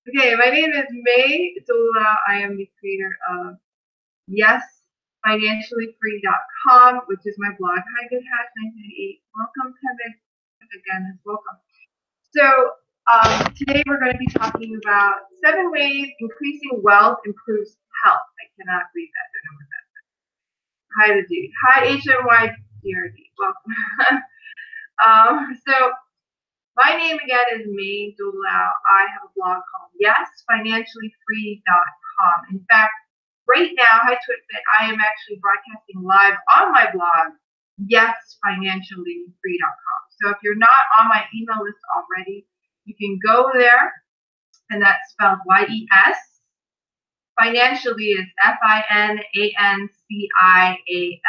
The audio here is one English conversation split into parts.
Okay, my name is May Dula. I am the creator of YesFinanciallyFree.com, which is my blog. Hi, Good Hash 1988. Welcome, Kevin. Again, welcome. So, today we're going to be talking about 7 ways increasing wealth improves health. I cannot read that. I don't know what that is. Hi, the dude. Hi, HMYDRD. Welcome. So, my name again is May Dulau. I have a blog called YesFinanciallyFree.com. In fact, right now, hi TwitFit, I am actually broadcasting live on my blog, YesFinanciallyFree.com. So if you're not on my email list already, you can go there, and that's spelled Y-E-S. Financially is FINANCIALLY.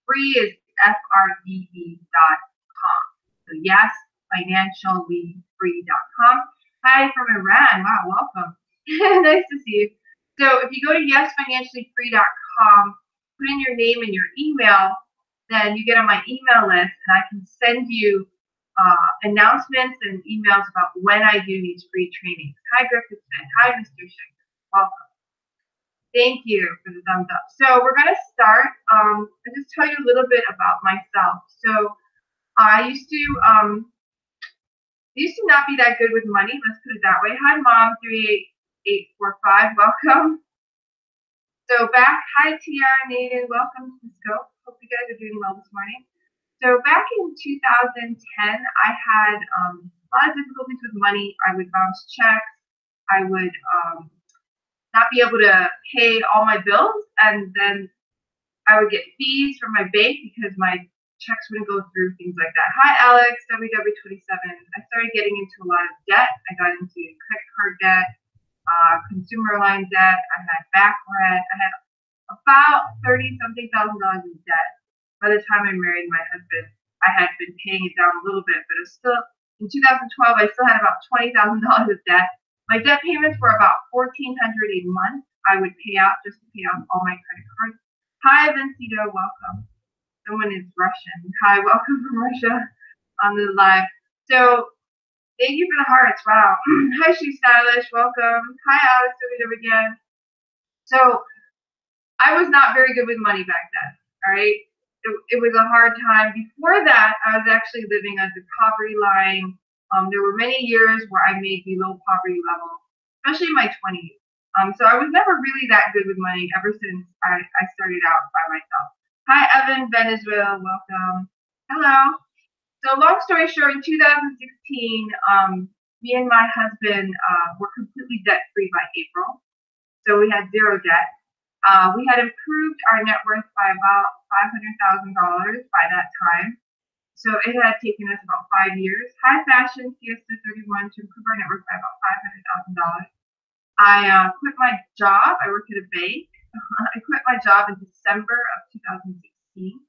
Free is FREE.com. So yes, financiallyfree.com. Hi from Iran. Wow, welcome. Nice to see you. So if you go to yesfinanciallyfree.com, put in your name and your email, then you get on my email list, and I can send you announcements and emails about when I do these free trainings. Hi, Griffith Smith. Hi, Mr. Shaker. Welcome. Thank you for the thumbs up. So we're going to start. I'll just tell you a little bit about myself. So I used to not be that good with money. Let's put it that way. Hi, Mom, 38845. Welcome. So hi, Tia, Nathan. Welcome to the scope. Hope you guys are doing well this morning. So back in 2010, I had a lot of difficulties with money. I would bounce checks. I would not be able to pay all my bills, and then I would get fees from my bank because my checks wouldn't go through, things like that. Hi, Alex, WW27. I started getting into a lot of debt. I got into credit card debt, consumer line debt. I had back rent. I had about $30-something thousand in debt. By the time I married my husband, I had been paying it down a little bit, but it was still, in 2012, I still had about $20,000 of debt. My debt payments were about $1,400 a month. I would pay out just to pay off all my credit cards. Hi, Vincito, welcome. Someone is Russian. Hi, welcome from Russia on the live. So, thank you for the hearts. Wow. Hi, She Stylish. Welcome. Hi, Alex again. So, I was not very good with money back then. All right. It was a hard time. Before that, I was actually living under the poverty line. There were many years where I made below poverty level, especially in my 20s. So I was never really that good with money ever since I started out by myself. Hi, Evan Venezuela. Welcome. Hello. So long story short, in 2016, me and my husband were completely debt-free by April. So we had zero debt. We had improved our net worth by about $500,000 by that time. So it had taken us about 5 years. High fashion, Fiesta 31, to improve our net worth by about $500,000. I quit my job. I worked at a bank. I quit my job in December of 2016.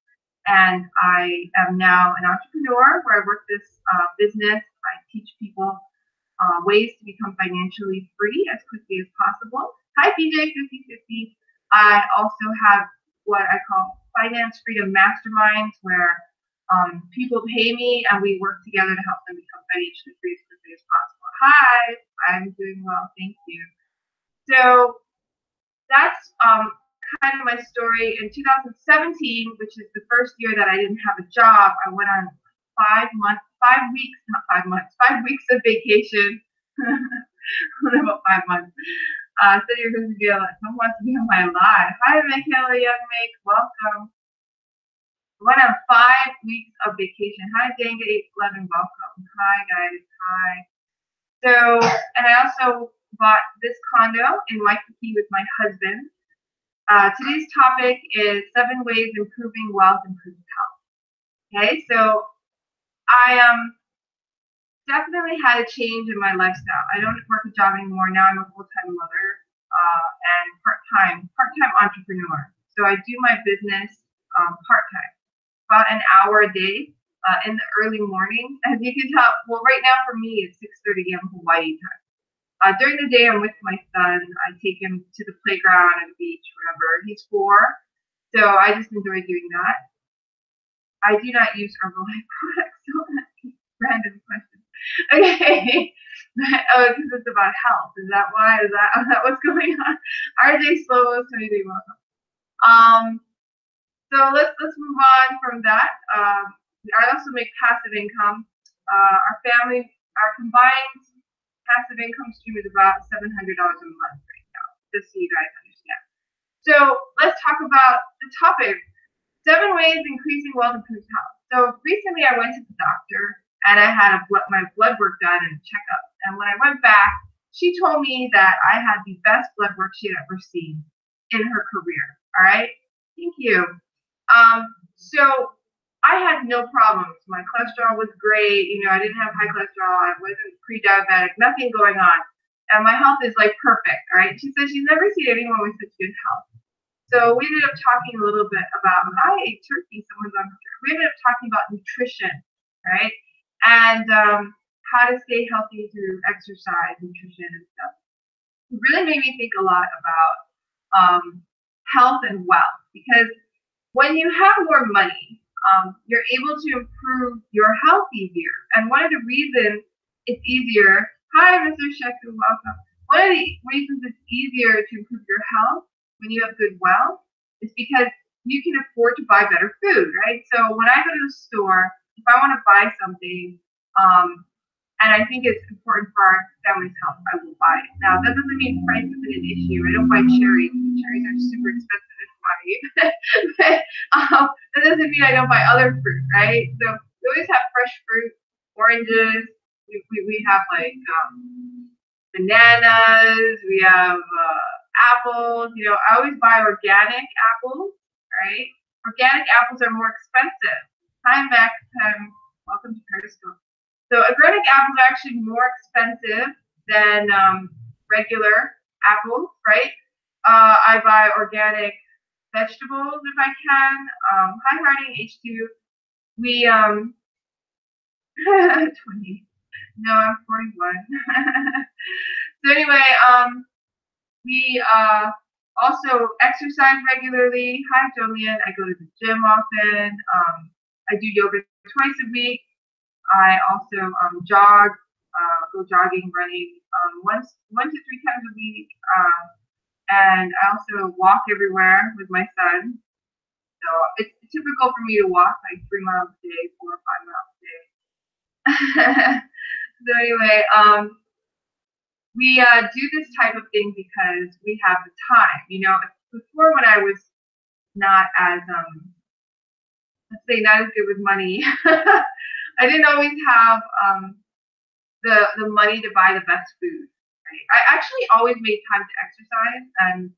And I am now an entrepreneur where I work this business. I teach people ways to become financially free as quickly as possible. Hi, PJ 5050. I also have what I call finance freedom masterminds, where people pay me and we work together to help them become financially free as quickly as possible. Hi, I'm doing well, thank you. So that's kind of my story. In 2017, which is the first year that I didn't have a job, I went on 5 weeks of vacation. About 5 months. So you're going to be like, someone wants to be on my live. Hi, Michaela Young Make, welcome. Went on 5 weeks of vacation. Hi, Danga 811, welcome. Hi, guys. Hi. So, and I also bought this condo in Waikiki with my husband. Today's topic is 7 ways improving wealth improves health. Okay, so I definitely had a change in my lifestyle. I don't work a job anymore. Now I'm a full-time mother and part-time entrepreneur. So I do my business part-time, about an hour a day in the early morning. As you can tell, well, right now for me it's 6:30 a.m. Hawaii time. During the day I'm with my son. I take him to the playground and the beach, whatever. He's 4, so I just enjoy doing that. I do not use Herbalife products, so that's random questions. Okay, Oh, because it's about health. Is that why? Is that what's going on? RJ Slow, Tony, welcome. So let's move on from that. I also make passive income. Our combined passive income stream is about $700 a month right now, just so you guys understand. So let's talk about the topic: 7 ways increasing wealth improves health. So recently I went to the doctor and I had my blood work done and a checkup. And when I went back, she told me that I had the best blood work she had ever seen in her career. All right, thank you. So I had no problems. My cholesterol was great. I didn't have high cholesterol. I wasn't pre-diabetic. Nothing going on. And my health is like perfect. All right. She said she's never seen anyone with such good health. So we ended up talking a little bit about, I ate turkey. Someone's on. We ended up talking about nutrition, right? And how to stay healthy through exercise, nutrition, and stuff. It really made me think a lot about health and wealth, because when you have more money, you're able to improve your health easier. And one of the reasons it's easier, hi, Mr. Sheku, welcome. One of the reasons it's easier to improve your health when you have good wealth is because you can afford to buy better food, right? So when I go to the store, if I want to buy something, and I think it's important for our family's health, I will buy it. Now, that doesn't mean price isn't an issue. I don't buy cherries. Cherries are super expensive to buy. That doesn't mean I don't buy other fruit, right? So we always have fresh fruit, oranges. We have like bananas. We have apples. I always buy organic apples, right? Organic apples are more expensive. Hi, Max. Welcome to Periscope. So organic apples are actually more expensive than regular apples, right? I buy organic vegetables if I can. Hi, Harding, H2. We 20. No, I'm 41. So anyway, we also exercise regularly. Hi, Jolien. I go to the gym often. I do yoga twice a week. I also jog, go jogging, running 1 to 3 times a week. And I also walk everywhere with my son. So it's typical for me to walk like 3 miles a day, 4 or 5 miles a day. So anyway, we do this type of thing because we have the time. Before, when I was not as let's say not as good with money, I didn't always have the money to buy the best food. Right? I actually always made time to exercise, and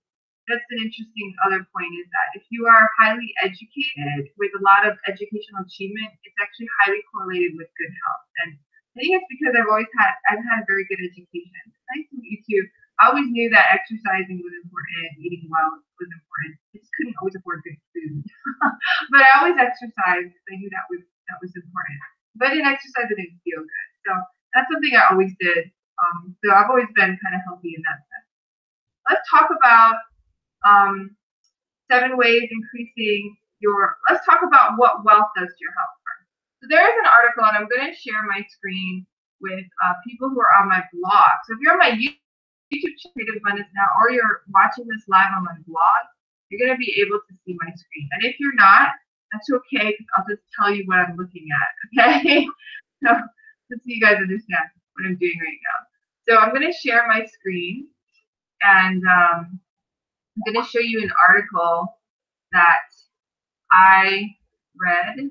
that's an interesting other point, is that if you are highly educated with a lot of educational achievement, it's actually highly correlated with good health. And I think it's because I've had a very good education. Nice to meet you too. I always knew that exercising was important, eating well was important. I just couldn't always afford good food. But I always exercised because I knew that was important. If I didn't exercise, I didn't feel good. So that's something I always did. So I've always been kind of healthy in that sense. Let's talk about 7 ways increasing let's talk about what wealth does to your health first. So there is an article, and I'm going to share my screen with people who are on my blog. So if you're on my YouTube Creative Abundance now, or you're watching this live on my blog, you're going to be able to see my screen. And if you're not, that's okay, because I'll just tell you what I'm looking at, okay? So you guys understand what I'm doing right now. So I'm going to share my screen, and I'm going to show you an article that I read.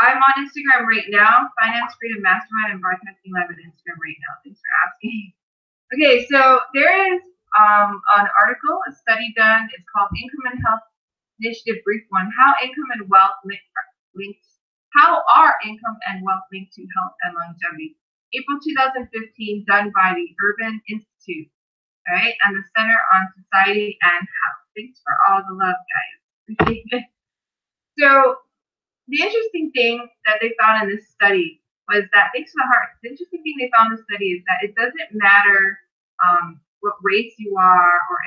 I'm on Instagram right now, Finance Freedom Mastermind, and broadcasting live on Instagram right now. Thanks for asking. Okay, so there is an article, a study done. It's called Income and Health Initiative Brief 1: How Income and Wealth How are income and wealth linked to health and longevity? April 2015, done by the Urban Institute, right, and the Center on Society and Health. Thanks for all the love, guys. Appreciate it. So the interesting thing that they found in this study was that, thanks to the heart, the interesting thing they found in the study is that it doesn't matter what race you are or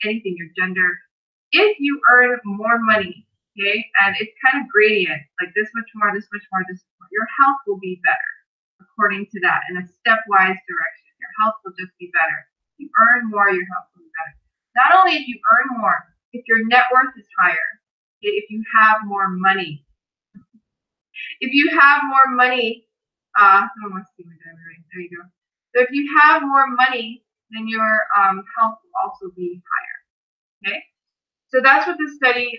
anything, your gender. If you earn more money, okay, and it's kind of gradient, like this much more, this much more, this much more, your health will be better, according to that in a stepwise direction. Your health will just be better. If you earn more, your health will be better. Not only if you earn more, if your net worth is higher, if you have more money. If you have more money, someone wants to see my diamond ring. There you go. So if you have more money, then your health will also be higher. Okay? So that's what this study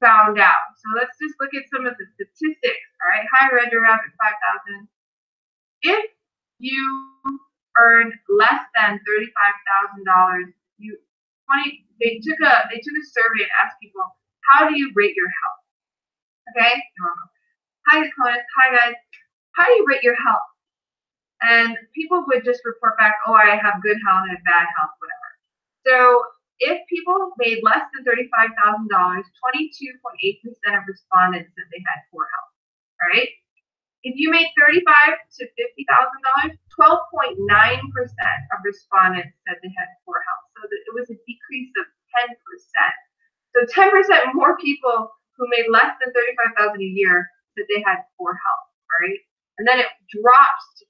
found out. So let's just look at some of the statistics. All right, hi Red Rabbit 5,000. If you earn less than $35,000, they took a survey and asked people, how do you rate your health? Okay, hi Nicholas, hi guys. How do you rate your health? And people would just report back, oh, I have good health, I have bad health, whatever. So if people made less than $35,000, 22.8% of respondents said they had poor health. All right. If you made $35,000 to $50,000, 12.9% of respondents said they had poor health. So it was a decrease of 10%. So 10% more people who made less than $35,000 a year said they had poor health. All right. And then it drops to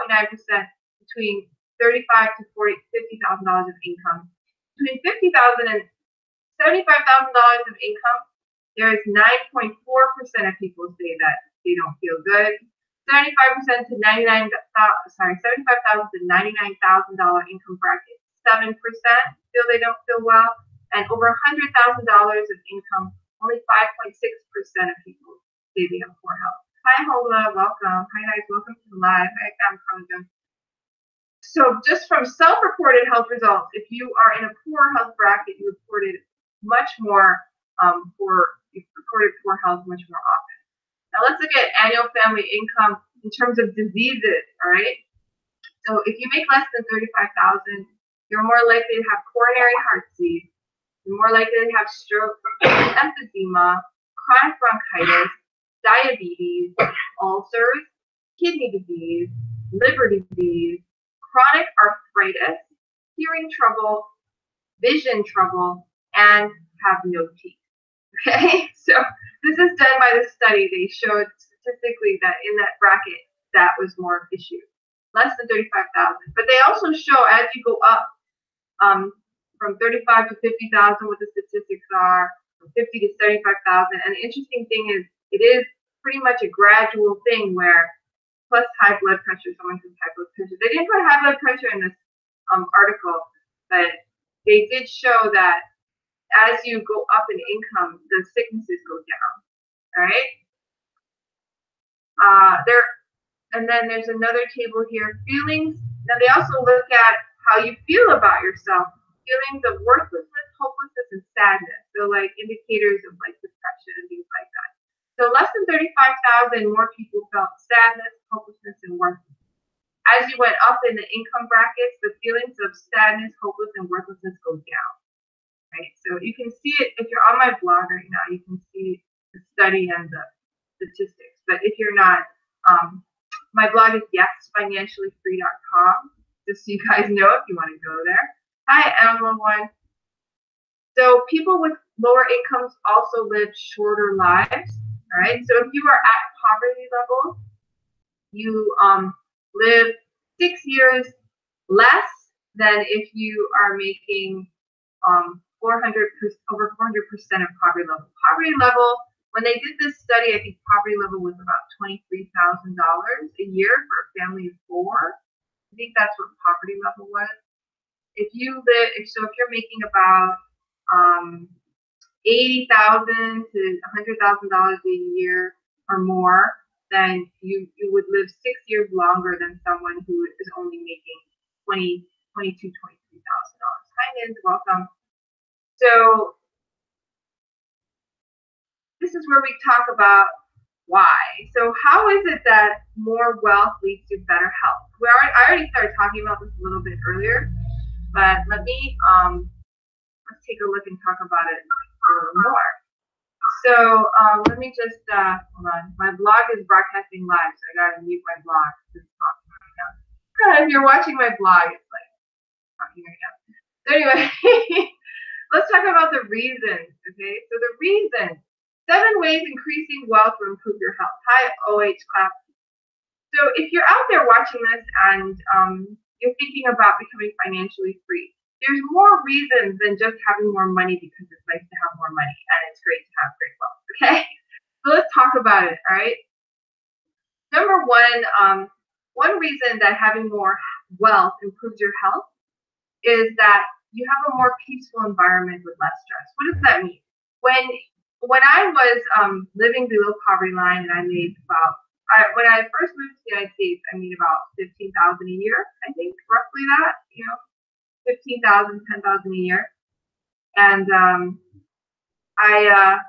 12.9% between $35,000 to $50,000 of income. Between $50,000 and $75,000 of income, there is 9.4% of people say that they don't feel good. 75% to $75,000 to $99,000 income bracket, 7% feel they don't feel well, and over $100,000 of income, only 5.6% of people say they have poor health. Hi, Hola, welcome. Hi, guys, welcome to the live. Hi, I'm Carla. So just from self-reported health results, if you are in a poor health bracket, you reported much more reported poor health much more often. Now let's look at annual family income in terms of diseases, all right? So if you make less than $35,000, you're more likely to have coronary heart disease, you're more likely to have stroke, emphysema, chronic bronchitis, diabetes, ulcers, kidney disease, liver disease, chronic arthritis, hearing trouble, vision trouble, and have no teeth. Okay, so this is done by the study. They showed statistically that in that bracket, that was more of an issue. Less than 35,000. But they also show as you go up from 35 to 50,000 what the statistics are, from 50 to 75,000. And the interesting thing is it is pretty much a gradual thing where plus high blood pressure, someone has high blood pressure. They didn't put high blood pressure in this article, but they did show that as you go up in income, the sicknesses go down. All right. And then there's another table here, feelings. Now they also look at how you feel about yourself, feelings of worthlessness, hopelessness, and sadness. So like indicators of like depression and things like that. So less than 35,000, more people felt sadness, hopelessness, and worthlessness. As you went up in the income brackets, the feelings of sadness, hopelessness, and worthlessness go down. Right? So you can see it if you're on my blog right now. You can see the study and the statistics. But if you're not, my blog is yesfinanciallyfree.com. Just so you guys know if you want to go there. Hi, Emma1. So people with lower incomes also live shorter lives. All right. So if you are at poverty level, you live 6 years less than if you are making over 400% of poverty level. Poverty level, when they did this study, I think poverty level was about $23,000 a year for a family of 4. I think that's what poverty level was. If you're making about $80,000 to $100,000 a year or more, then you would live 6 years longer than someone who is only making $23,000. Hi, Niz, welcome. So this is where we talk about why. So how is it that more wealth leads to better health? I already started talking about this a little bit earlier, but let me let's take a look and talk about it a little more. So let me just hold on. My blog is broadcasting live, so I gotta mute my blog. If you're watching my blog, it's like talking right now. So anyway, let's talk about the reasons. Okay, so the reasons. 7 ways increasing wealth will improve your health. Hi, OH Clap. So if you're out there watching this and you're thinking about becoming financially free, there's more reasons than just having more money because it's nice to have more money and it's great to have great wealth. Okay, so let's talk about it. All right. Number one reason that having more wealth improves your health is that you have a more peaceful environment with less stress. What does that mean? When I was living below poverty line and I made about when I first moved to the United States, I made about 15,000 a year. I think roughly that, 15,000, 10,000 a year, and I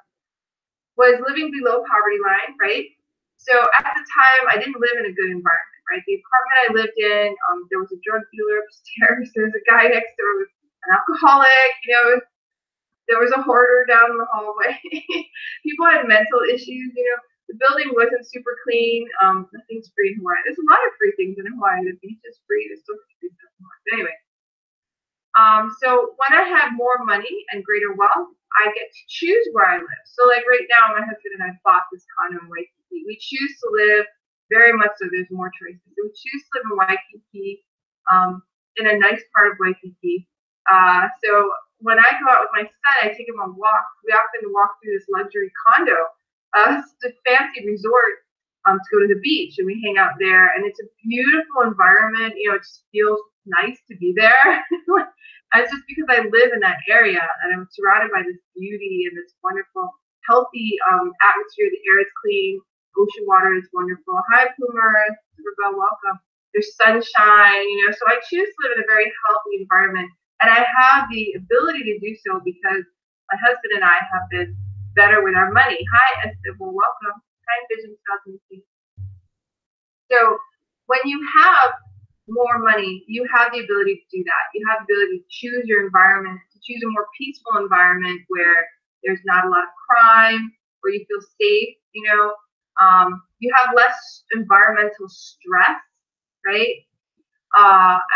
was living below poverty line, right? So at the time, I didn't live in a good environment, right? The apartment I lived in, there was a drug dealer upstairs. There was a guy next door with an alcoholic. There was a hoarder down in the hallway. People had mental issues. The building wasn't super clean. Nothing's free in Hawaii. There's a lot of free things in Hawaii. The beach is free. There's still free stuff in Hawaii. But anyway, so when I had more money and greater wealth, I get to choose where I live. So like right now, my husband and I bought this condo in Waikiki. We choose to live very much so. There's more choices. So we choose to live in Waikiki, in a nice part of Waikiki. So when I go out with my son, I take him on walks. We often walk through this luxury condo, it's a fancy resort, to go to the beach, and we hang out there. And it's a beautiful environment. It just feels nice to be there. And it's just because I live in that area and I'm surrounded by this beauty and this wonderful, healthy atmosphere. The air is clean, ocean water is wonderful. Hi, Puma, Superbell, welcome. There's sunshine, so I choose to live in a very healthy environment. And I have the ability to do so because my husband and I have been better with our money. Hi, Esther, well, welcome. Hi, Vision 2018. So when you have more money, you have the ability to do that. You have the ability to choose your environment, to choose a more peaceful environment where there's not a lot of crime, where you feel safe. You have less environmental stress, right?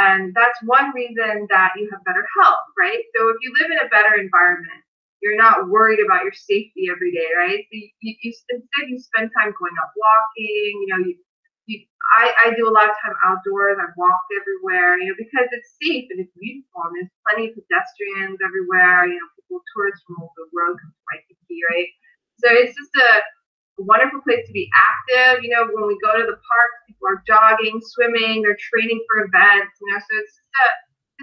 And that's one reason that you have better health, right? So if you live in a better environment, you're not worried about your safety every day, right? So instead you spend time going out walking. I do a lot of time outdoors. I walk everywhere, because it's safe and it's beautiful, and there's plenty of pedestrians everywhere. People, tourists from all over the world come to Waikiki, right? So it's just a wonderful place to be active. When we go to the parks, people are jogging, swimming, they're training for events. So it's just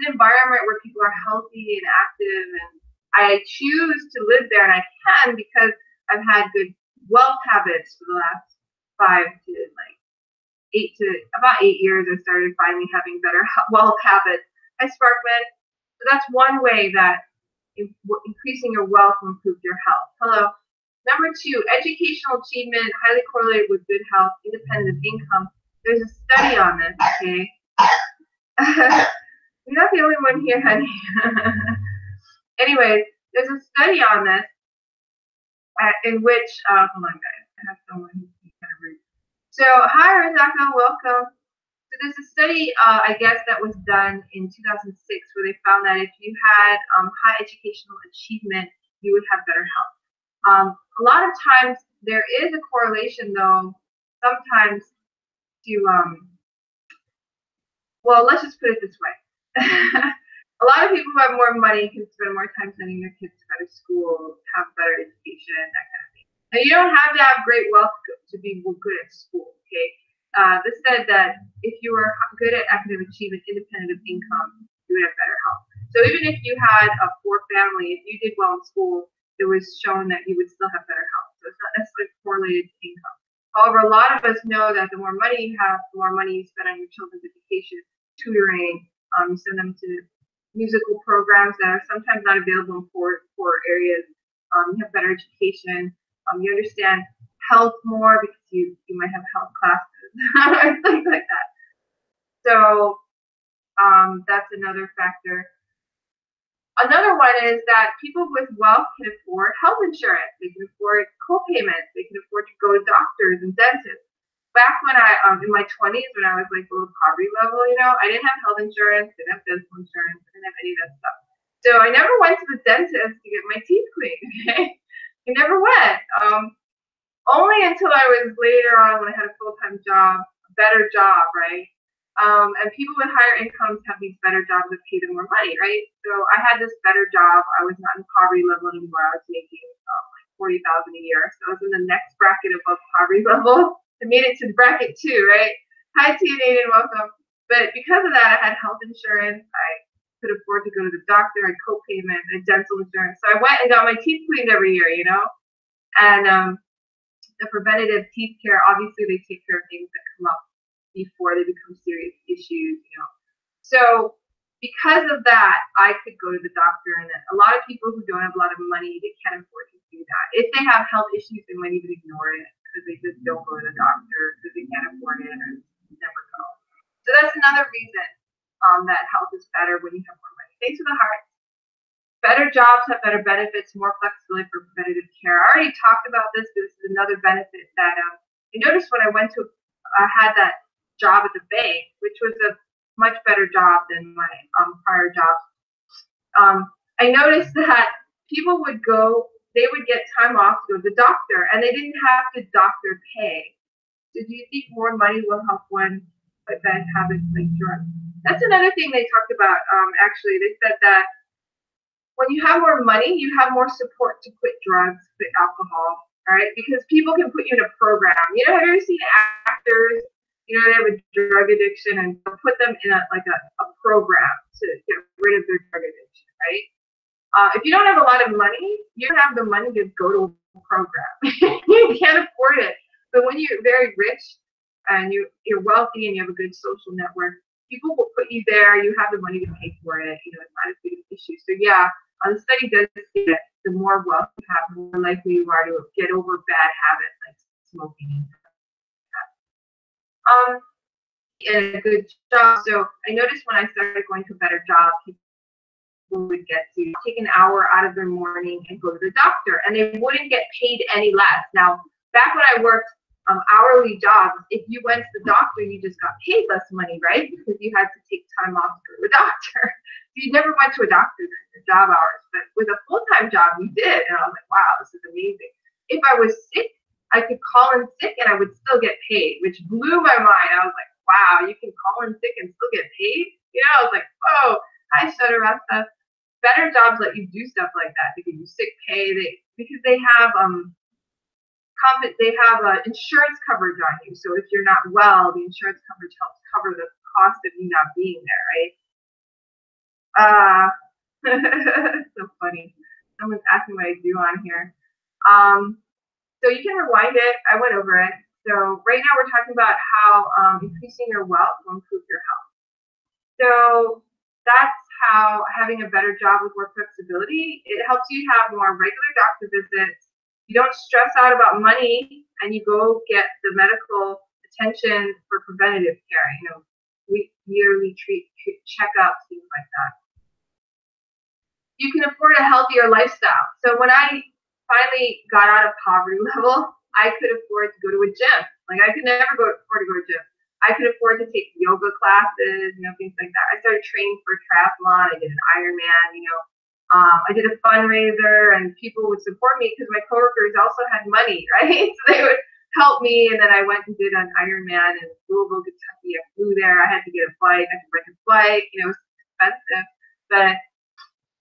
an environment where people are healthy and active, and I choose to live there, and I can because I've had good wealth habits for the last 8 years. I started finally having better wealth habits. Hi, Sparkman. So that's one way that increasing your wealth will improve your health. Hello. Number 2, educational achievement highly correlated with good health, independent of income. There's a study on this, okay? You're not the only one here, honey. Anyways, there's a study on this in which, hold on, guys. I have someone who's kind of rude. So, hi, Rizaka, welcome. So there's a study, I guess, that was done in 2006 where they found that if you had high educational achievement, you would have better health. A lot of times there is a correlation, though, sometimes to, well, let's just put it this way. A lot of people who have more money can spend more time sending their kids to better school, have better education, that kind of thing. Now, you don't have to have great wealth to be good at school, okay? This said that if you were good at academic achievement, independent of income, you would have better health. So even if you had a poor family, if you did well in school, it was shown that you would still have better health. So it's not necessarily correlated to income. However, a lot of us know that the more money you have, the more money you spend on your children's education, tutoring, you send them to musical programs that are sometimes not available in poor areas. You have better education. You understand health more because you might have health classes, things like that. So that's another factor. Another one is that people with wealth can afford health insurance. They can afford co-payments. They can afford to go to doctors and dentists. Back when in my 20s, when I was like below poverty level, I didn't have health insurance, didn't have dental insurance, I didn't have any of that stuff. So I never went to the dentist to get my teeth cleaned, okay? I never went. Only until I was later on when I had a full-time job better job, right? And people with higher incomes have these better jobs that pay them more money, right? So I had this better job. I was not in poverty level anymore. I was making like 40,000 a year. So I was in the next bracket above poverty level. I made it to bracket 2, right? Hi, Tia Naden, welcome. But because of that, I had health insurance. I could afford to go to the doctor. I had co-payment, I had dental insurance. So I went and got my teeth cleaned every year, you know? And the preventative teeth care, obviously they take care of things that come up before they become serious issues, you know. So because of that, I could go to the doctor, and then a lot of people who don't have a lot of money, they can't afford to do that. If they have health issues, they might even ignore it because they just don't go to the doctor because they can't afford it or never go. So that's another reason that health is better when you have more money. Thanks for the heart. Better jobs have better benefits, more flexibility for preventative care. I already talked about this. This is another benefit that I noticed when I went to, I had that job at the bank, which was a much better job than my prior job. I noticed that people would go, they would get time off to go to the doctor, and they didn't have to doctor pay. So do you think more money will help one with bad habits like drugs? That's another thing they talked about. Actually, they said that when you have more money, you have more support to quit drugs, quit alcohol, right? Because people can put you in a program. You know, have you ever seen actors? You know, they have a drug addiction and put them in a program to get rid of their drug addiction, right? If you don't have a lot of money, you don't have the money to go to a program. You can't afford it. But when you're very rich and you're wealthy and you have a good social network, people will put you there. You have the money to pay for it. You know, it's not a big issue. So yeah, the study does say that the more wealth you have, the more likely you are to get over bad habits like smoking. And a good job. So I noticed when I started going to a better job, people would get to take an hour out of their morning and go to the doctor, and they wouldn't get paid any less. Now, back when I worked hourly jobs, if you went to the doctor, you just got paid less money, right? Because you had to take time off to go to the doctor. So you never went to a doctor during your job hours. But with a full-time job, you did. And I was like, wow, this is amazing. If I was sick, I could call in sick and I would still get paid, which blew my mind. I was like, wow, you can call in sick and still get paid? You know, I was like, whoa, hi, Shutterasta. Better jobs let you do stuff like that. They give you sick pay. Because they have insurance coverage on you. So if you're not well, the insurance coverage helps cover the cost of you not being there, right? So funny. Someone's asking what I do on here. So you can rewind it. I went over it. So right now we're talking about how increasing your wealth will improve your health. So that's how having a better job with more flexibility, it helps you have more regular doctor visits. You don't stress out about money, and you go get the medical attention for preventative care, you know, yearly checkups, things like that. You can afford a healthier lifestyle. So when I finally got out of poverty level, I could afford to go to a gym. Like I could never afford to go to a gym. I could afford to take yoga classes, you know, things like that. I started training for triathlon. I did an Ironman, you know. I did a fundraiser, and people would support me because my coworkers also had money, right? So they would help me, and then I went and did an Ironman in Louisville, Kentucky. I flew there. I had to get a flight. I had to rent a flight. You know, it was expensive, but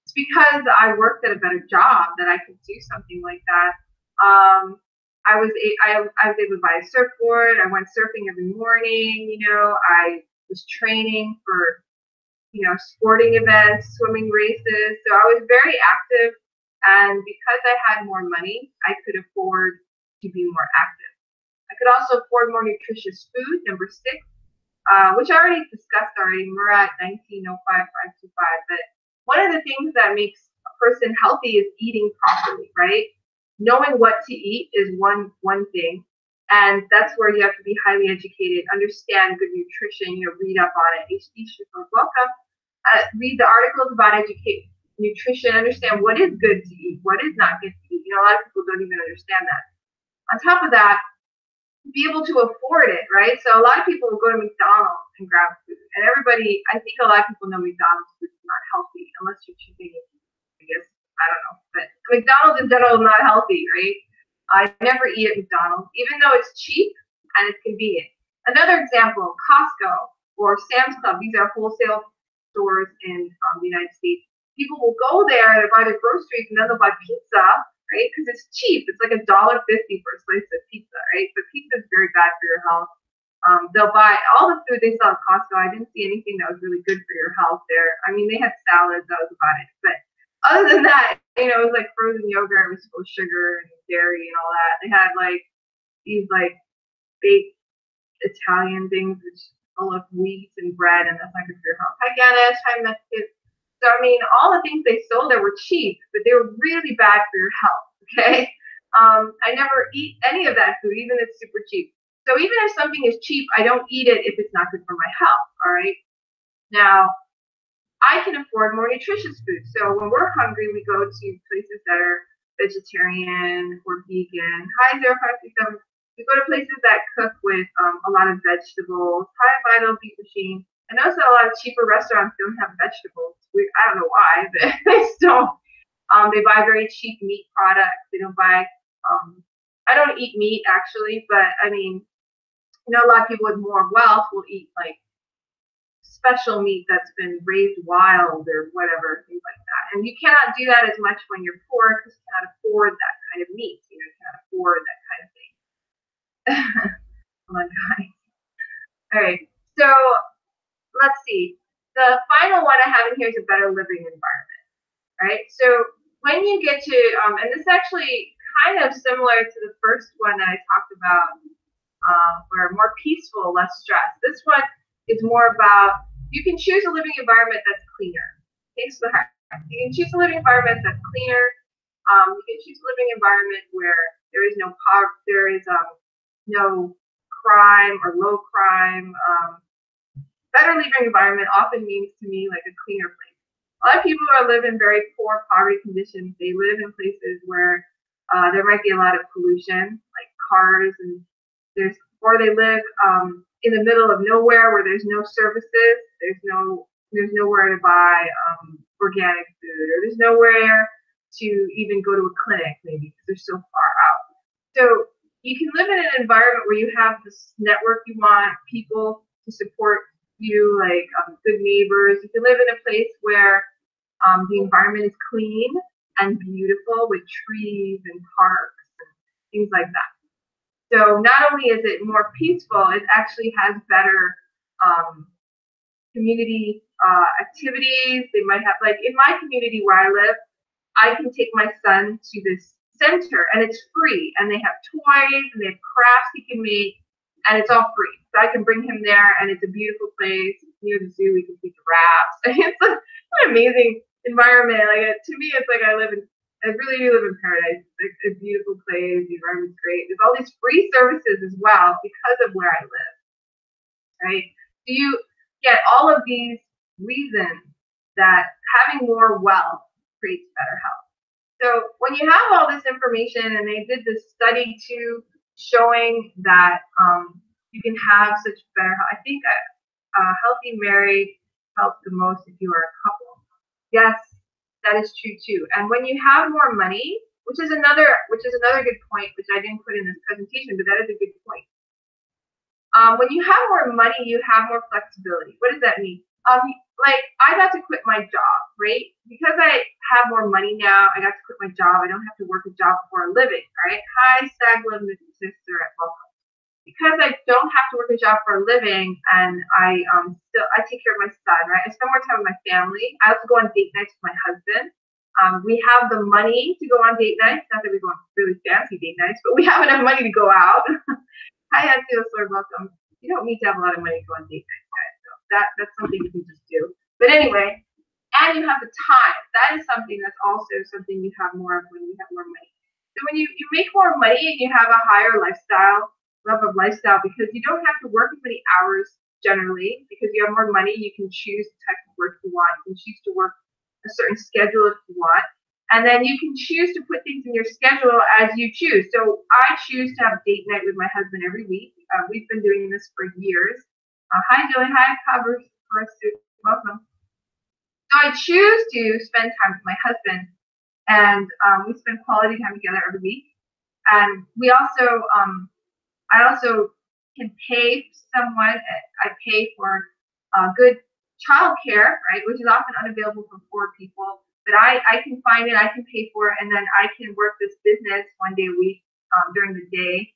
it's because I worked at a better job that I could do something like that. I was able to buy a surfboard. I went surfing every morning. You know, I was training for, you know, sporting events, swimming races. So I was very active, and because I had more money, I could afford to be more active. I could also afford more nutritious food. Number 6, which I already discussed already. Murat 1905-525. But one of the things that makes a person healthy is eating properly, right? Knowing what to eat is one thing, and that's where you have to be highly educated, understand good nutrition, you know, read up on it. HD welcome. Read the articles about nutrition, understand what is good to eat, what is not good to eat. You know, a lot of people don't even understand that. On top of that, be able to afford it, right? So a lot of people will go to McDonald's and grab food, and everybody, I think a lot of people know McDonald's food is not healthy unless you're choosing, I guess. I don't know, but McDonald's in general is not healthy, right? I never eat at McDonald's, even though it's cheap and it's convenient. Another example, Costco or Sam's Club. These are wholesale stores in the United States. People will go there to buy their groceries, and then they'll buy pizza, right? Because it's cheap. It's like $1.50 for a slice of pizza, right? But pizza is very bad for your health. They'll buy all the food they sell at Costco. I didn't see anything that was really good for your health there. I mean, they had salads. That was about it. But other than that, it was like frozen yogurt with full sugar and dairy and all that. They had like these like baked Italian things, which full of wheat and bread, and that's not good for your health. Hi, Ganesh. Hi, Mexican. So, I mean, all the things they sold there were cheap, but they were really bad for your health, okay? I never eat any of that food, even if it's super cheap. So even if something is cheap, I don't eat it if it's not good for my health, all right? Now, I can afford more nutritious food. So when we're hungry, we go to places that are vegetarian or vegan. Hi, 0537. We go to places that cook with a lot of vegetables. Hi, Vital Beef Machine. And also a lot of cheaper restaurants don't have vegetables. I don't know why, but they just don't. They buy very cheap meat products. They don't buy, I don't eat meat actually, but I mean, a lot of people with more wealth will eat like special meat that's been raised wild or whatever, things like that. And you cannot do that as much when you're poor because you cannot afford that kind of meat. You cannot afford that kind of thing. Oh my God. All right. So let's see. The final one I have in here is a better living environment. All right. So when you get to, and this is actually kind of similar to the first one that I talked about, where more peaceful, less stress. This one is more about you can choose a living environment that's cleaner. Okay, so you can choose a living environment that's cleaner. You can choose a living environment where there is no no crime or low crime. Better living environment often means to me like a cleaner place. A lot of people live in very poor poverty conditions. They live in places where there might be a lot of pollution, like cars, and or they live in the middle of nowhere where there's no services. There's nowhere to buy organic food, or there's nowhere to even go to a clinic maybe because they're so far out. So you can live in an environment where you have this network you want, people to support you, like good neighbors. You can live in a place where the environment is clean and beautiful with trees and parks and things like that. So not only is it more peaceful, it actually has better community activities. They might have, like in my community where I live, I can take my son to this center and it's free, and they have toys and they have crafts he can make, and it's all free. So I can bring him there, and it's a beautiful place near the zoo. We can see giraffes. It's an amazing environment. Like to me, it's like I really do live in paradise. It's like a beautiful place. The environment's great. There's all these free services as well because of where I live. Right? So you get all of these reasons that having more wealth creates better health. So when you have all this information, and they did this study too, showing that you can have such better health. I think healthy married helps the most if you are a couple. Yes, that is true too. And when you have more money, which is another good point, which I didn't put in this presentation, but that is a good point. When you have more money, you have more flexibility. What does that mean? Like I got to quit my job, right? Because I have more money now, I got to quit my job. I don't have to work a job for a living, right? Hi, Stagland, sister at welcome. Because I don't have to work a job for a living, and I take care of my son, right? I spend more time with my family. I also go on date nights with my husband. We have the money to go on date nights. Not that we go on really fancy date nights, but we have enough money to go out. Hi, Sir, welcome. You don't need to have a lot of money to go on date nights, guys. So that's something you can just do. But anyway, and you have the time. That is something that's also something you have more of when you have more money. So when you make more money and you have a higher level of lifestyle, because you don't have to work as many hours generally, because you have more money, you can choose the type of work you want. You can choose to work a certain schedule if you want. And then you can choose to put things in your schedule as you choose. So I choose to have date night with my husband every week. We've been doing this for years. Hi, Joey. Hi, Covers. Welcome. So I choose to spend time with my husband, and we spend quality time together every week. And we also, I also can pay someone. I pay for good childcare, right, which is often unavailable for poor people. But I can find it, I can pay for it, and then I can work this business one day a week during the day,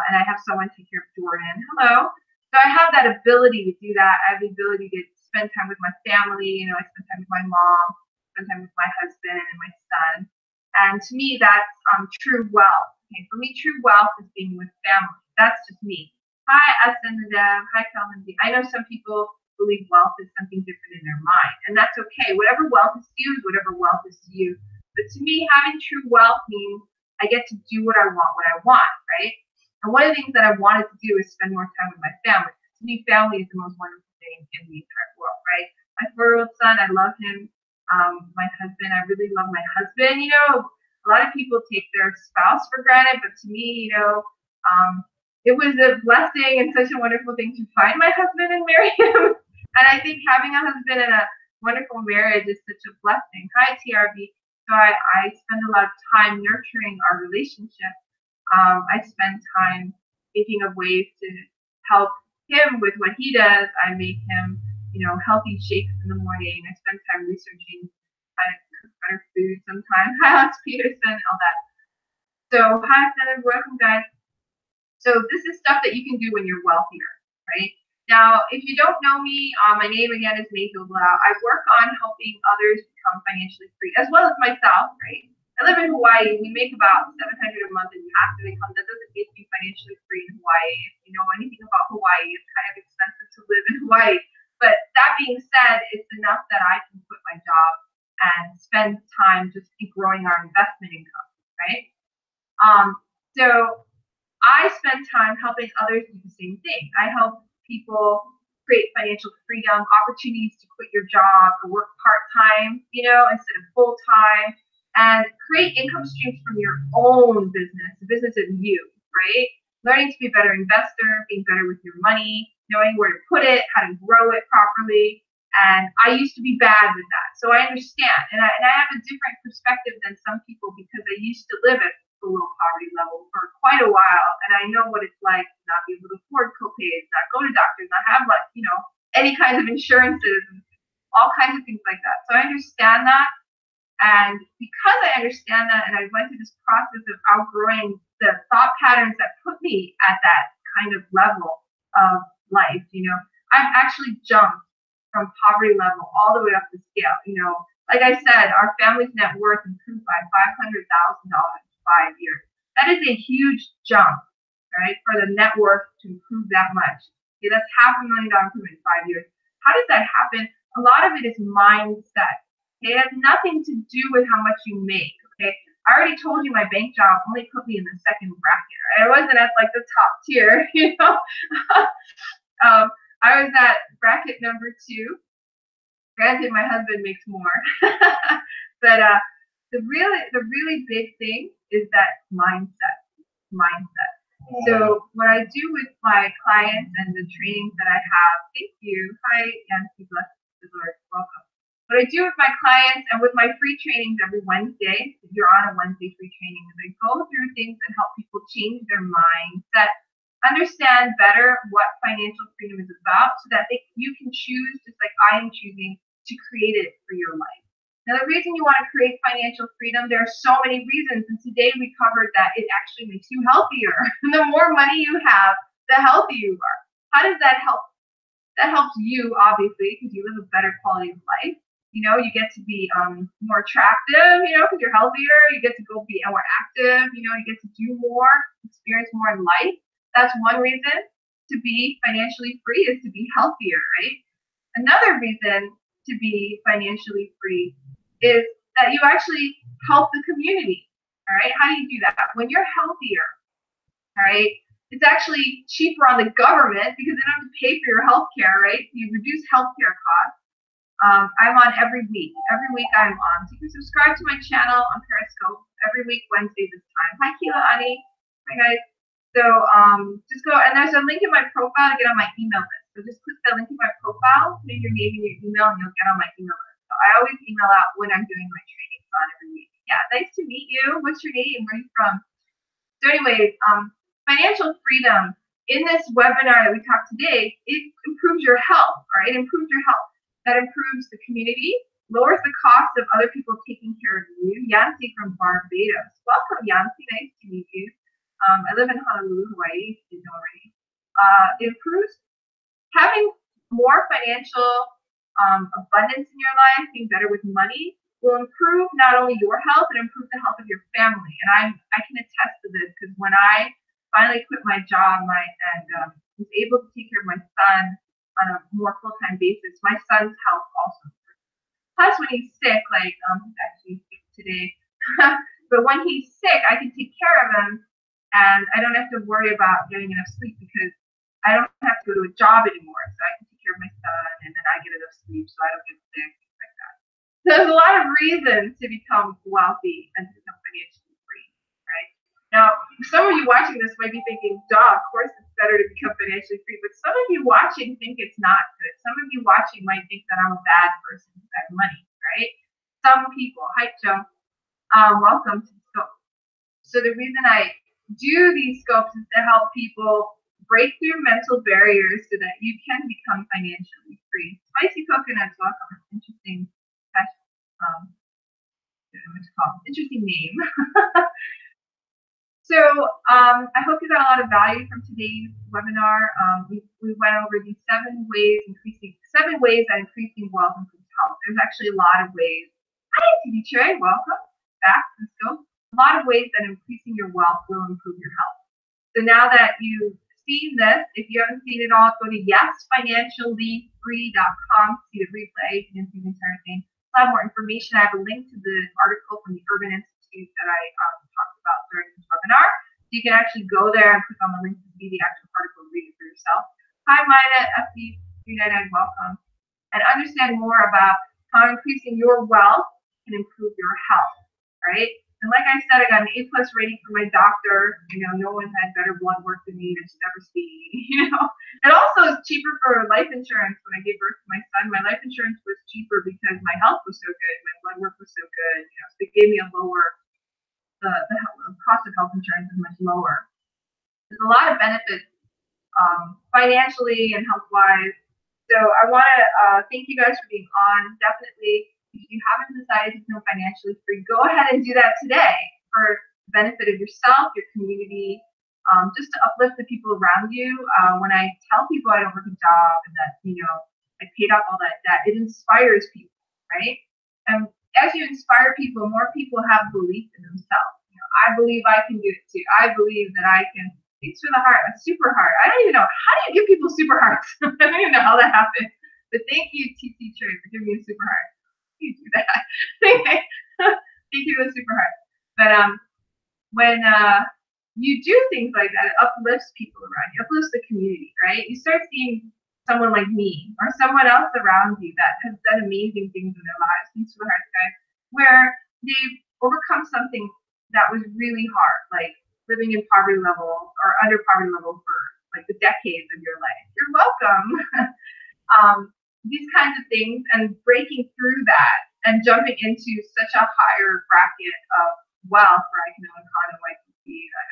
and I have someone take care of Jordan. Hello. So I have that ability to do that. I have the ability to spend time with my family. I spend time with my mom, spend time with my husband and my son. And to me, that's true wealth. Okay, for me, true wealth is being with family. That's just me. Hi, Asen Nadev. Hi, Calvin. I know some people believe wealth is something different in their mind, and that's okay. Whatever wealth is to you is whatever wealth is to you. But to me, having true wealth means I get to do what I want, right? And one of the things that I wanted to do is spend more time with my family. To me, family is the most wonderful thing in the entire world, right? My 4-year-old son, I love him. My husband, I really love my husband. A lot of people take their spouse for granted, but to me, it was a blessing and such a wonderful thing to find my husband and marry him. And I think having a husband and a wonderful marriage is such a blessing. Hi, TRB. So I spend a lot of time nurturing our relationship. I spend time thinking of ways to help him with what he does. I make him, healthy shakes in the morning. I spend time researching how to cook better food sometimes. Hi, Alex Peterson, all that. So, hi, Senator. Welcome, guys. So this is stuff that you can do when you're wealthier, right? Now, if you don't know me, my name again is Mayfield Blau. I work on helping others become financially free, as well as myself, right? I live in Hawaii. We make about $700 a month in passive income. That doesn't make you financially free in Hawaii. If you know anything about Hawaii, it's kind of expensive to live in Hawaii. But that being said, it's enough that I can quit my job and spend time just growing our investment income, right? So I spend time helping others do the same thing. I help people create financial freedom, opportunities to quit your job or work part-time, instead of full-time, and create income streams from your own business, the business of you, right? Learning to be a better investor, being better with your money, knowing where to put it, how to grow it properly. And I used to be bad with that. So I understand. And I have a different perspective than some people because I used to live at below poverty level for quite a while, and I know what it's like to not be able to afford copays, not go to doctors, not have any kinds of insurances, and all kinds of things like that. So I understand that, and because I understand that, and I went through this process of outgrowing the thought patterns that put me at that kind of level of life, I've actually jumped from poverty level all the way up the scale. Like I said, our family's net worth improved by $500,000. 5 years. That is a huge jump, right? For the net worth to improve that much. Okay, that's $500,000 improvement in 5 years. How does that happen? A lot of it is mindset. Okay, it has nothing to do with how much you make. Okay, I already told you my bank job only put me in the second bracket. Right? I wasn't at like the top tier, I was at bracket number 2. Granted, my husband makes more, but the really big thing is that mindset. So what I do with my clients and the trainings that I have, thank you. Hi, Yancy, bless the Lord, welcome. What I do with my clients and with my free trainings every Wednesday, if you're on a Wednesday free training, is I go through things that help people change their mindset, understand better what financial freedom is about so that you can choose, just like I am choosing, to create it for your life. Now, the reason you want to create financial freedom, there are so many reasons. And today we covered that it actually makes you healthier. The more money you have, the healthier you are. How does that help? That helps you, obviously, because you live a better quality of life. You get to be more attractive, because you're healthier. You get to go be more active. You get to do more, experience more in life. That's one reason to be financially free is to be healthier, right? Another reason to be financially free is that you actually help the community, all right? How do you do that? When you're healthier, all right, it's actually cheaper on the government because they don't have to pay for your health care, right? You reduce healthcare costs. I'm on every week. Every week I'm on. So you can subscribe to my channel on Periscope every week, Wednesday this time. Hi, Keela, Ani. Hi, guys. So just go, and there's a link in my profile to get on my email list. So just click the link in my profile, put in your name and your email, and you'll get on my email list. So I always email out when I'm doing my trainings on every week. Yeah, nice to meet you. What's your name? Where are you from? So anyways, financial freedom in this webinar that we talked today, it improves your health, all right? It improves your health. That improves the community, lowers the cost of other people taking care of you. Yancy from Barbados. Welcome, Yancy. Nice to meet you. I live in Honolulu, Hawaii, if you know already. It improves having more financial abundance in your life, being better with money, will improve not only your health, but improve the health of your family. And I can attest to this because when I finally quit my job and was able to take care of my son on a more full-time basis, my son's health also improved. Plus, when he's sick, like he's actually sick today, but when he's sick, I can take care of him, and I don't have to worry about getting enough sleep because I don't have to go to a job anymore. So I can take care of my son, and then I get enough sleep, so I don't get sick, things like that. So there's a lot of reasons to become wealthy and to become financially free, right? Now, some of you watching this might be thinking, duh, of course it's better to become financially free, but some of you watching think it's not good. Some of you watching might think that I'm a bad person who has money, right? Some people, hi Joe, welcome to the scope. So the reason I do these scopes is to help people break through mental barriers so that you can become financially free. Spicy coconuts, welcome. Interesting, interesting name. So I hope you got a lot of value from today's webinar. We went over these 7 ways that increasing wealth improves health. There's actually a lot of ways. Hi, TV Trey, welcome back. Let's go. A lot of ways that increasing your wealth will improve your health. So now that you've seen this, if you haven't seen it all, go to yesfinanciallyfree.com to see the replay. You can see the entire thing. A lot more information. I have a link to the article from the Urban Institute that I talked about during this webinar. So you can actually go there and click on the link to see the actual article and read it for yourself. Hi, Mina, FB399, welcome. And understand more about how increasing your wealth can improve your health, right? And like I said, I got an A+ rating from my doctor. You know, no one had better blood work than me that she's ever seen. You know, it also is cheaper for life insurance. When I gave birth to my son, my life insurance was cheaper because my health was so good, my blood work was so good. You know, so it gave me a lower. The cost of health insurance is much lower. There's a lot of benefits financially and health-wise. So I want to thank you guys for being on. Definitely. If you haven't decided to become financially free, go ahead and do that today for the benefit of yourself, your community, just to uplift the people around you. When I tell people I don't work a job and that, you know, I paid off all that debt, it inspires people, right? And as you inspire people, more people have belief in themselves. You know, I believe I can do it too. I believe that I can. Thanks for the heart. A super heart. I don't even know. How do you give people super hearts? I don't even know how that happens. But thank you, TC Trey, for giving me a super heart. You do that. Thank you for the super heart. But when you do things like that, it uplifts people around you, uplifts the community, right? You start seeing someone like me or someone else around you that has done amazing things in their lives, thanks for the heart, guys, where they've overcome something that was really hard, like living in poverty level or under poverty level for like the decades of your life. You're welcome. These kinds of things and breaking through that and jumping into such a higher bracket of wealth where I can own a condo, I can see I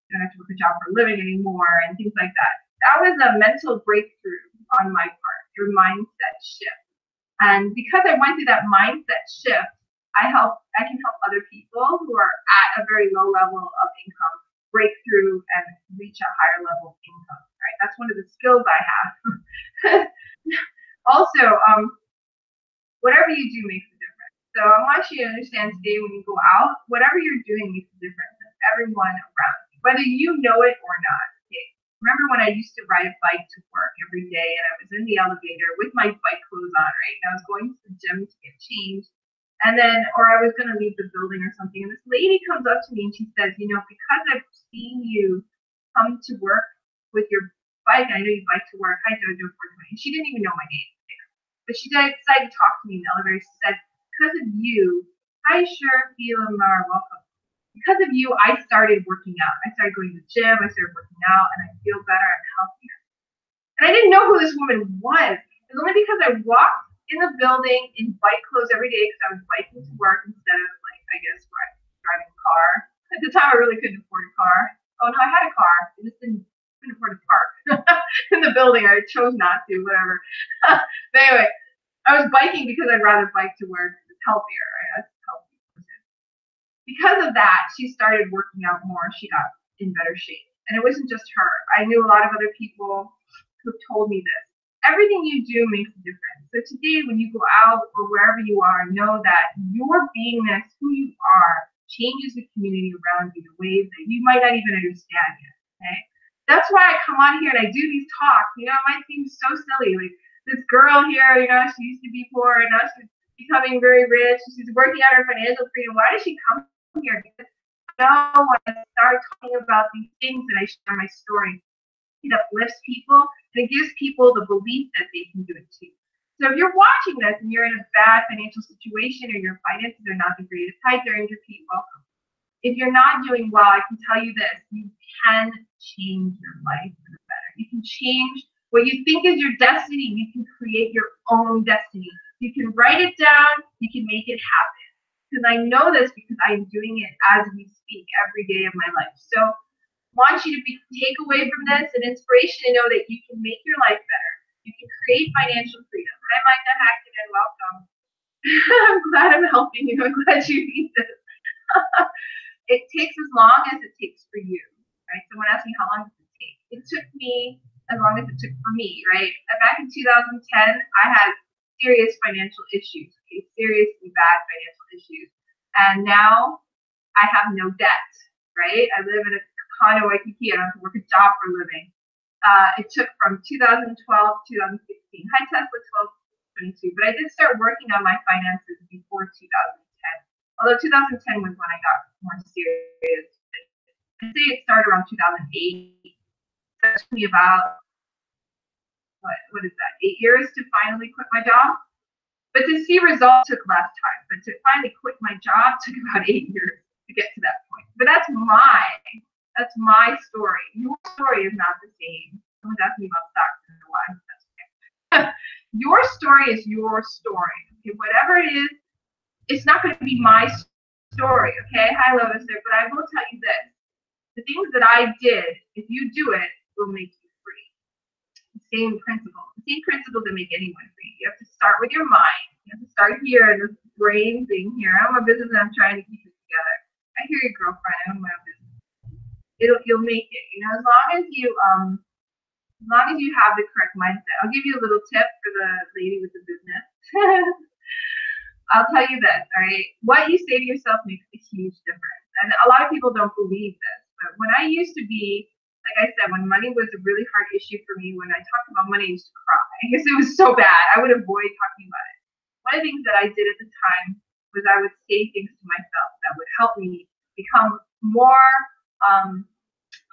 don't have to work a job for a living anymore and things like that. That was a mental breakthrough on my part, your mindset shift. And because I went through that mindset shift, I can help other people who are at a very low level of income break through and reach a higher level of income, right? That's one of the skills I have. Also, whatever you do makes a difference. So I want you to understand today when you go out, whatever you're doing makes a difference to everyone around you, whether you know it or not. Okay? Remember when I used to ride a bike to work every day and I was in the elevator with my bike clothes on, right? And I was going to the gym to get changed. And then, or I was going to leave the building or something. And this lady comes up to me and she says, you know, because I've seen you come to work with your bike, and I know you bike to work. Hi, Jojo 420. She didn't even know my name. But she decided to talk to me in the elevator. She said, because of you, hi, sure, Lamar, welcome. Because of you, I started working out. I started going to the gym. I started working out, and I feel better and healthier. And I didn't know who this woman was. It was only because I walked in the building in bike clothes every day because I was biking to work instead of, like, I guess, driving a car. At the time, I really couldn't afford a car. Oh, no, I had a car. It just didn't couldn't afford to park in the building. I chose not to, whatever. But anyway, I was biking because I'd rather bike to work. It's healthier. Right? That's healthy. Because of that, she started working out more. She got in better shape. And it wasn't just her. I knew a lot of other people who told me this. Everything you do makes a difference. So today, when you go out or wherever you are, know that your beingness, who you are, changes the community around you in ways that you might not even understand yet. Okay? That's why I come on here and I do these talks. You know, it might seem so silly. Like this girl here, you know, she used to be poor and now she's becoming very rich. She's working out her financial freedom. Why does she come here? Because I know when I start talking about these things that I share my story, it uplifts people and it gives people the belief that they can do it too. So if you're watching this and you're in a bad financial situation or your finances are not the greatest, hi Darren, repeat, welcome. If you're not doing well, I can tell you this, you can change your life for the better. You can change what you think is your destiny. You can create your own destiny. You can write it down. You can make it happen. Because I know this because I am doing it as we speak every day of my life. So I want you to take away from this an inspiration to know that you can make your life better. You can create financial freedom. Hi, Micah Hackett, and welcome. I'm glad I'm helping you. I'm glad you need this. It takes as long as it takes for you, right? Someone asked me how long does it take. It took me as long as it took for me, right? Back in 2010, I had serious financial issues, okay? Seriously bad financial issues. And now I have no debt, right? I live in a condo in Waikiki. I don't have to work a job for a living. It took from 2012 to 2016. Hi, Tesla 1222. But I did start working on my finances before 2010. Although 2010 was when I got more serious. I'd say it started around 2008. It took me about, what is that, 8 years to finally quit my job. But to see results took less time. But to finally quit my job took about 8 years to get to that point. But that's my story. Your story is not the same. Someone's asking me about stocks and why. That's okay. Your story is your story. Okay, whatever it is, it's not going to be my story, okay? Hi, Lotus, but I will tell you this. The things that I did, if you do it, will make you free. The same principle. The same principle that make anyone free. You have to start with your mind. You have to start here in this brain thing here. I'm a business and I'm trying to keep it together. I hear your girlfriend. I own my own business. You'll make it. You know, as long as you have the correct mindset. I'll give you a little tip for the lady with the business. I'll tell you this, all right? What you say to yourself makes a huge difference. And a lot of people don't believe this. But when I used to be, like I said, when money was a really hard issue for me, when I talked about money, I used to cry. Because it was so bad. I would avoid talking about it. One of the things that I did at the time was I would say things to myself that would help me become more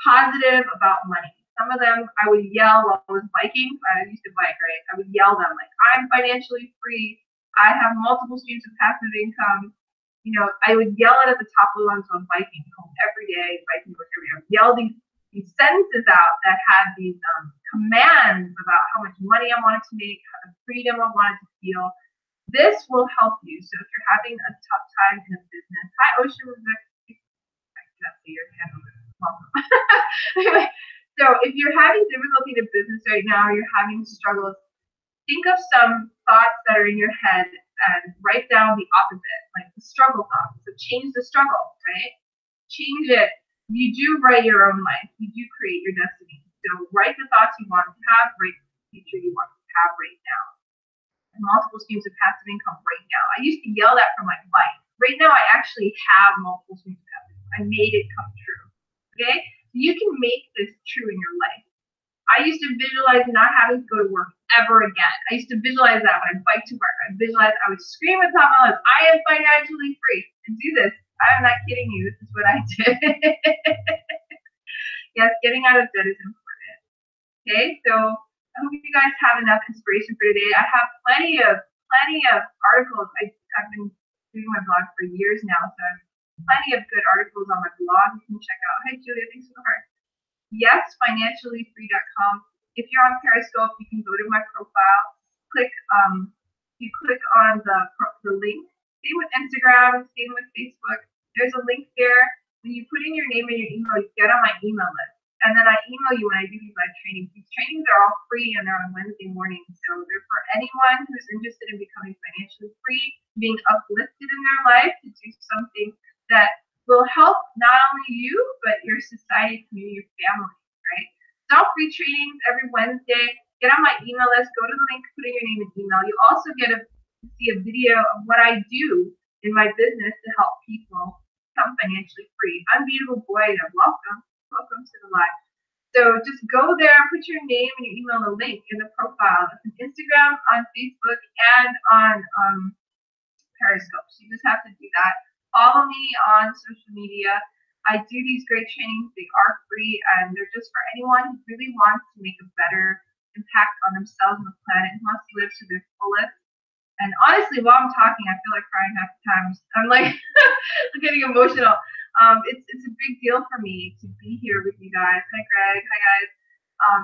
positive about money. Some of them I would yell while I was biking. I used to bike, right? I would yell them like, I'm financially free. I have multiple streams of passive income. You know, I would yell it at the top of the lungs while biking home every day, biking work every day. I would yell these sentences out that had these commands about how much money I wanted to make, how the freedom I wanted to feel. This will help you. So if you're having a tough time in a business, hi Ocean, I cannot see your hand. Welcome. Anyway, so if you're having difficulty in a business right now, or you're having struggles, think of some thoughts that are in your head and write down the opposite, like the struggle thoughts. So change the struggle, right? Change it. You do write your own life. You do create your destiny. So write the thoughts you want to have, write the future you want to have right now. And multiple streams of passive income right now. I used to yell that from my bike. Right now, I actually have multiple streams of passive income. I made it come true. Okay? You can make this true in your life. I used to visualize not having to go to work ever again. I used to visualize that when I bike to work. I would scream at top of my lungs, I am financially free. And do this. I'm not kidding you. This is what I did. Yes, getting out of debt is important. Okay, so I hope you guys have enough inspiration for today. I have plenty of articles. I've been doing my blog for years now, so I have plenty of good articles on my blog you can check out. Hi Julia, thanks for the heart. YesFinanciallyFree.com. If you're on Periscope, you can go to my profile. You click on the link. Same with Instagram, same with Facebook. There's a link there. When you put in your name and your email, you get on my email list. And then I email you when I do these live trainings. These trainings are all free and they're on Wednesday mornings. So they're for anyone who's interested in becoming financially free, being uplifted in their life to do something that will help not only you, but your society, community, your family, right? It's all free trainings every Wednesday. Get on my email list, go to the link, put in your name and email. You also get to see a video of what I do in my business to help people become financially free. Unbeatable Boyda, welcome. Welcome to the live. So just go there, put your name and your email, the link in the profile. It's on Instagram, on Facebook, and on Periscope. So you just have to do that. Follow me on social media. I do these great trainings. They are free, and they're just for anyone who really wants to make a better impact on themselves and the planet, who wants to live to their fullest. And honestly, while I'm talking, I feel like crying half the time. I'm like I'm getting emotional. It's a big deal for me to be here with you guys. Hi, Greg. Hi, guys.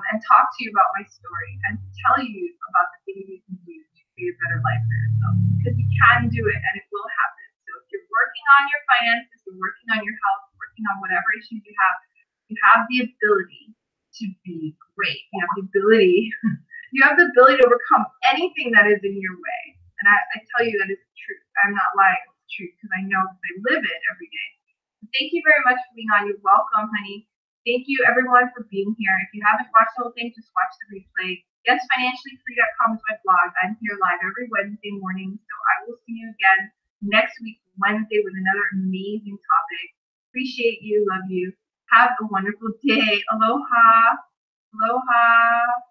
And talk to you about my story and tell you about the things you can do to create a better life for yourself. Because you can do it and it will happen. So if you're working on your finances, you're working on your health, working on whatever issues you have the ability to be great. You have the ability to overcome anything that is in your way. And I tell you that is the truth. I'm not lying. It's the truth because I know because I live it every day. So thank you very much for being on. You're welcome, honey. Thank you, everyone, for being here. If you haven't watched the whole thing, just watch the replay. YesFinanciallyFree.com is my blog. I'm here live every Wednesday morning. So I will see you again next week, Wednesday, with another amazing topic. Appreciate you. Love you. Have a wonderful day. Aloha. Aloha.